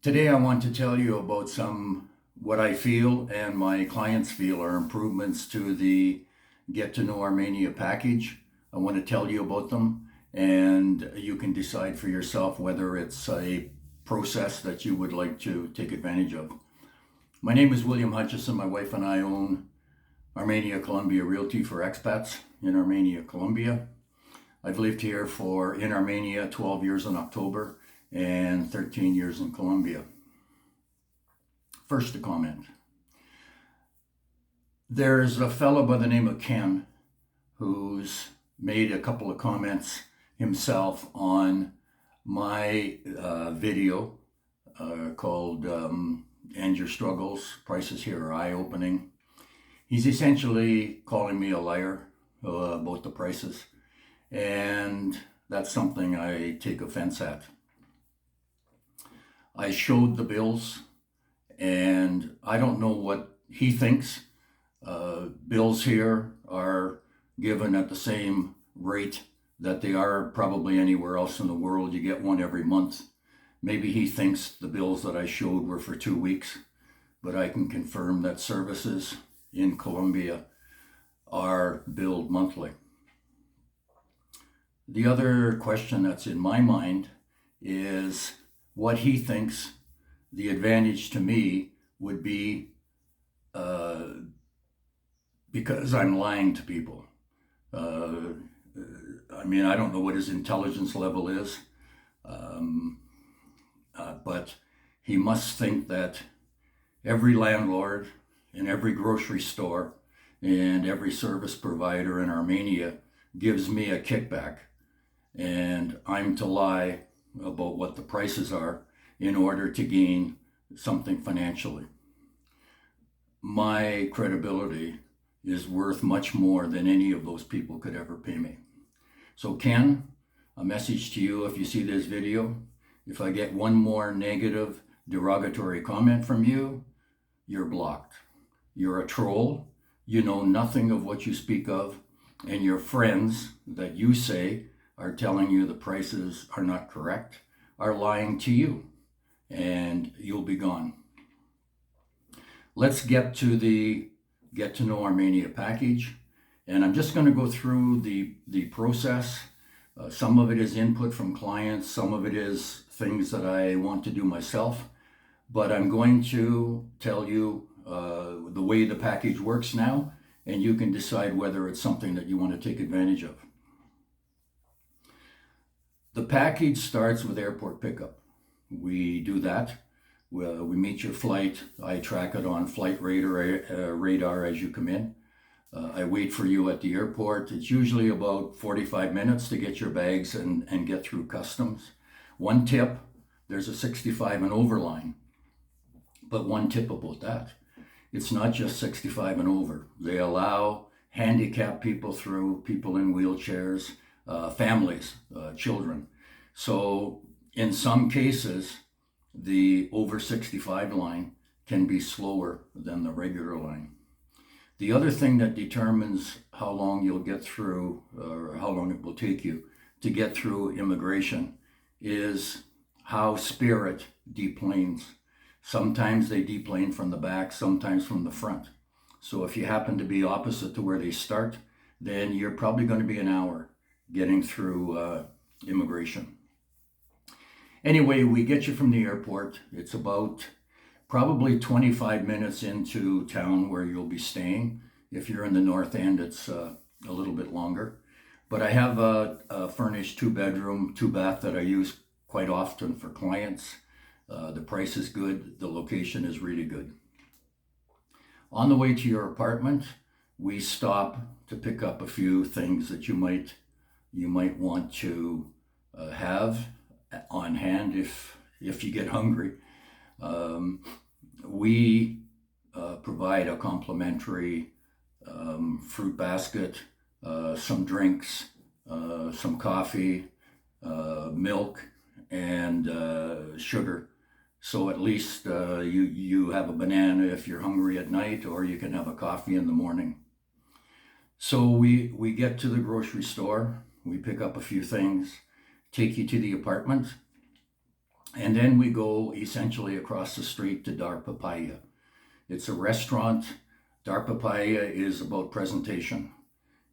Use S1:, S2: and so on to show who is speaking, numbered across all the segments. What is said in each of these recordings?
S1: Today I want to tell you about what I feel and my clients feel are improvements to the Get to Know Armenia package. I want to tell you about them, and you can decide for yourself whether it's a process that you would like to take advantage of. My name is William Hutchison. My wife and I own Armenia Colombia Realty for Expats in Armenia, Colombia. I've lived here in Armenia 12 years in October and 13 years in Colombia. First, a comment. There's a fellow by the name of Ken who's made a couple of comments himself on my video called End Your Struggles, Prices Here Are Eye-Opening. He's essentially calling me a liar about the prices, and that's something I take offense at. I showed the bills, and I don't know what he thinks. Bills here are given at the same rate that they are probably anywhere else in the world. You get one every month. Maybe he thinks the bills that I showed were for 2 weeks, but I can confirm that services in Colombia are billed monthly. The other question that's in my mind is what he thinks the advantage to me would be because I'm lying to people. I don't know what his intelligence level is, but he must think that every landlord and every grocery store and every service provider in Armenia gives me a kickback, and I'm to lie about what the prices are in order to gain something financially. My credibility is worth much more than any of those people could ever pay me. So Ken, a message to you if you see this video: if I get one more negative, derogatory comment from you, you're blocked. You're a troll. You know nothing of what you speak of, and your friends that you say are telling you the prices are not correct are lying to you, and you'll be gone. Let's get to the Get to Know Armenia package, and I'm just going to go through the process. Some of it is input from clients, some of it is things that I want to do myself, but I'm going to tell you the way the package works now, and you can decide whether it's something that you want to take advantage of. The package starts with airport pickup. We do that. We meet your flight. I track it on flight radar as you come in. I wait for you at the airport. It's usually about 45 minutes to get your bags and get through customs. One tip, there's a 65 and over line. But one tip about that, it's not just 65 and over. They allow handicapped people through, people in wheelchairs, families, children. So in some cases, the over 65 line can be slower than the regular line. The other thing that determines how long you'll get through, or how long it will take you to get through immigration, is how Spirit deplanes. Sometimes they deplane from the back, sometimes from the front. So if you happen to be opposite to where they start, then you're probably going to be an hour getting through immigration. Anyway, we get you from the airport. It's about probably 25 minutes into town where you'll be staying. If you're in the north end, it's a little bit longer. But I have a furnished 2-bedroom, 2-bath that I use quite often for clients. The price is good. The location is really good. On the way to your apartment, we stop to pick up a few things that you might want to have on hand if you get hungry. We provide a complimentary fruit basket, some drinks, some coffee, milk, and sugar. So at least you have a banana if you're hungry at night, or you can have a coffee in the morning. So we get to the grocery store, we pick up a few things, take you to the apartment. And then we go essentially across the street to Dar Papaya. It's a restaurant. Dar Papaya is about presentation.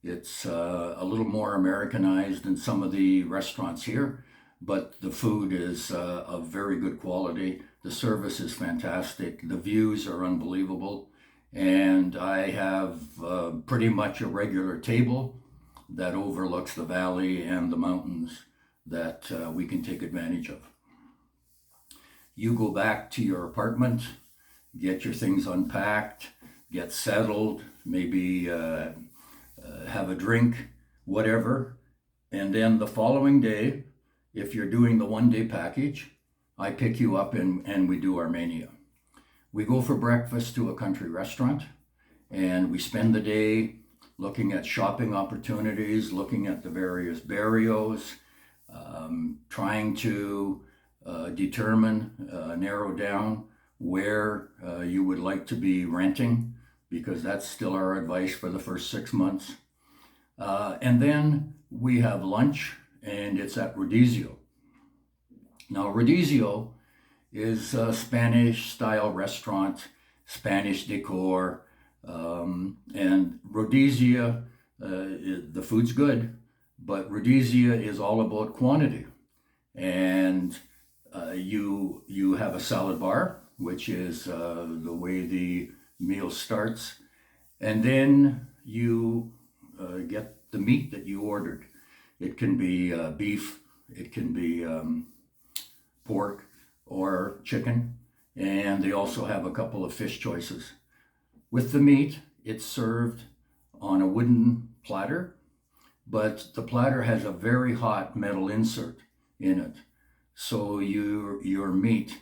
S1: It's a little more Americanized than some of the restaurants here, but the food is of very good quality. The service is fantastic. The views are unbelievable. And I have pretty much a regular table that overlooks the valley and the mountains that we can take advantage of. You go back to your apartment, get your things unpacked, get settled, maybe have a drink, whatever. And then the following day, if you're doing the 1-day package, I pick you up and we do Armenia. We go for breakfast to a country restaurant and we spend the day looking at shopping opportunities, looking at the various barrios, trying to determine, narrow down where you would like to be renting, because that's still our advice for the first 6 months. And then we have lunch, and it's at Rodizio. Now, Rodizio is a Spanish-style restaurant, Spanish decor, and Rodizio, the food's good, but Rodizio is all about quantity. And you have a salad bar, which is the way the meal starts, and then you get the meat that you ordered. It can be beef, it can be pork or chicken, and they also have a couple of fish choices. With the meat, it's served on a wooden platter, but the platter has a very hot metal insert in it, so your meat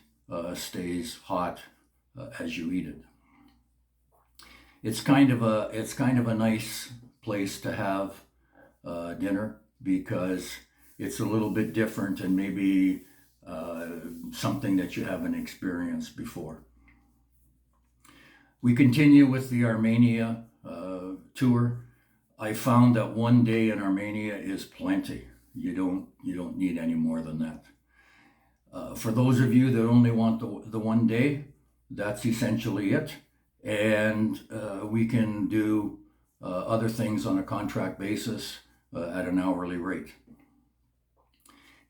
S1: stays hot as you eat it. It's kind of a nice place to have dinner, because it's a little bit different and maybe something that you haven't experienced before. We continue with the Armenia tour. I found that 1 day in Armenia is plenty. You don't need any more than that. For those of you that only want the 1 day, that's essentially it. And we can do other things on a contract basis at an hourly rate.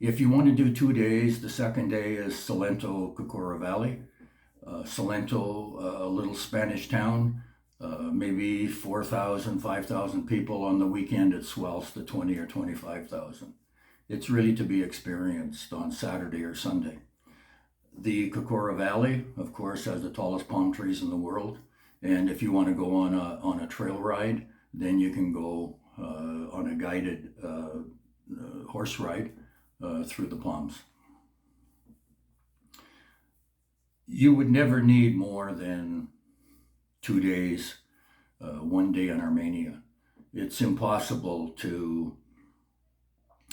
S1: If you want to do 2 days, the second day is Salento, Cocora Valley. Salento, a little Spanish town, maybe 4,000, 5,000 people. On the weekend it swells to 20 or 25,000. It's really to be experienced on Saturday or Sunday. The Cocora Valley, of course, has the tallest palm trees in the world. And if you want to go on a trail ride, then you can go on a guided horse ride through the palms. You would never need more than 2 days, 1 day in Armenia. It's impossible to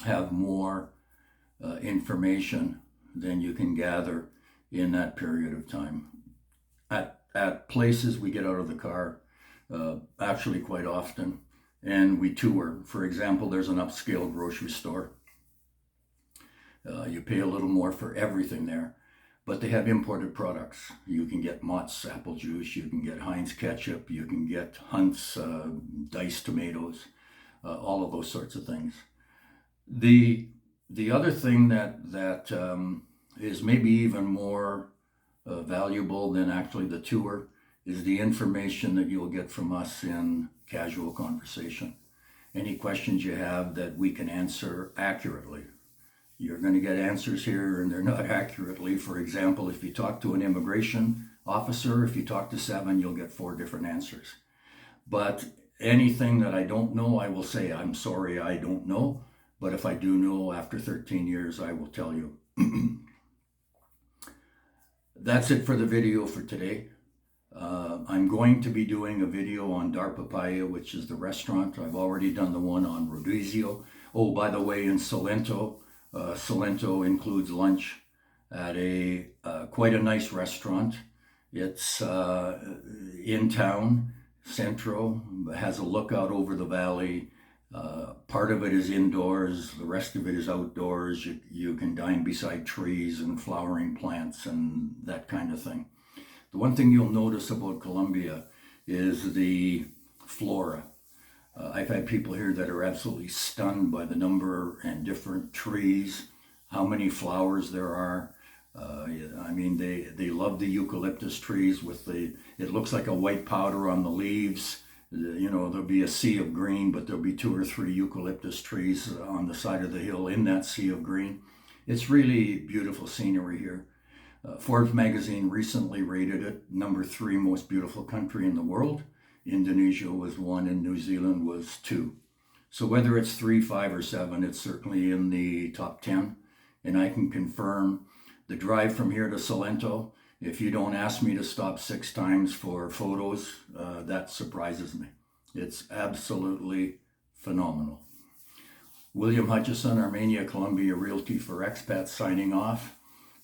S1: have more information than you can gather in that period of time. At places we get out of the car, actually quite often, and we tour. For example, there's an upscale grocery store. You pay a little more for everything there, but they have imported products. You can get Mott's apple juice, you can get Heinz ketchup, you can get Hunt's diced tomatoes, all of those sorts of things. The other thing that is maybe even more valuable than actually the tour is the information that you'll get from us in casual conversation. Any questions you have that we can answer accurately. You're going to get answers here and they're not accurately. For example, if you talk to an immigration officer, if you talk to 7, you'll get 4 different answers. But anything that I don't know, I will say, I'm sorry, I don't know. But if I do know, after 13 years, I will tell you. That's it for the video for today. I'm going to be doing a video on Dar Papaya, which is the restaurant. I've already done the one on Rodizio. Oh, by the way, in Salento, Salento includes lunch at a quite a nice restaurant. It's in town, Centro, has a lookout over the valley, Part of it is indoors, the rest of it is outdoors. You can dine beside trees and flowering plants and that kind of thing. The one thing you'll notice about Colombia is the flora. I've had people here that are absolutely stunned by the number and different trees, how many flowers there are. I mean, they love the eucalyptus trees with it looks like a white powder on the leaves. You know, there'll be a sea of green, but there'll be 2 or 3 eucalyptus trees on the side of the hill in that sea of green. It's really beautiful scenery here. Forbes magazine recently rated it number 3 most beautiful country in the world. Indonesia was 1 and New Zealand was 2. So whether it's 3, 5, or 7, it's certainly in the top 10. And I can confirm the drive from here to Salento, if you don't ask me to stop 6 times for photos, that surprises me. It's absolutely phenomenal. William Hutchison, Armenia, Colombia Realty for Expats, signing off.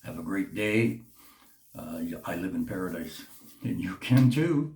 S1: Have a great day. I live in paradise, and you can too.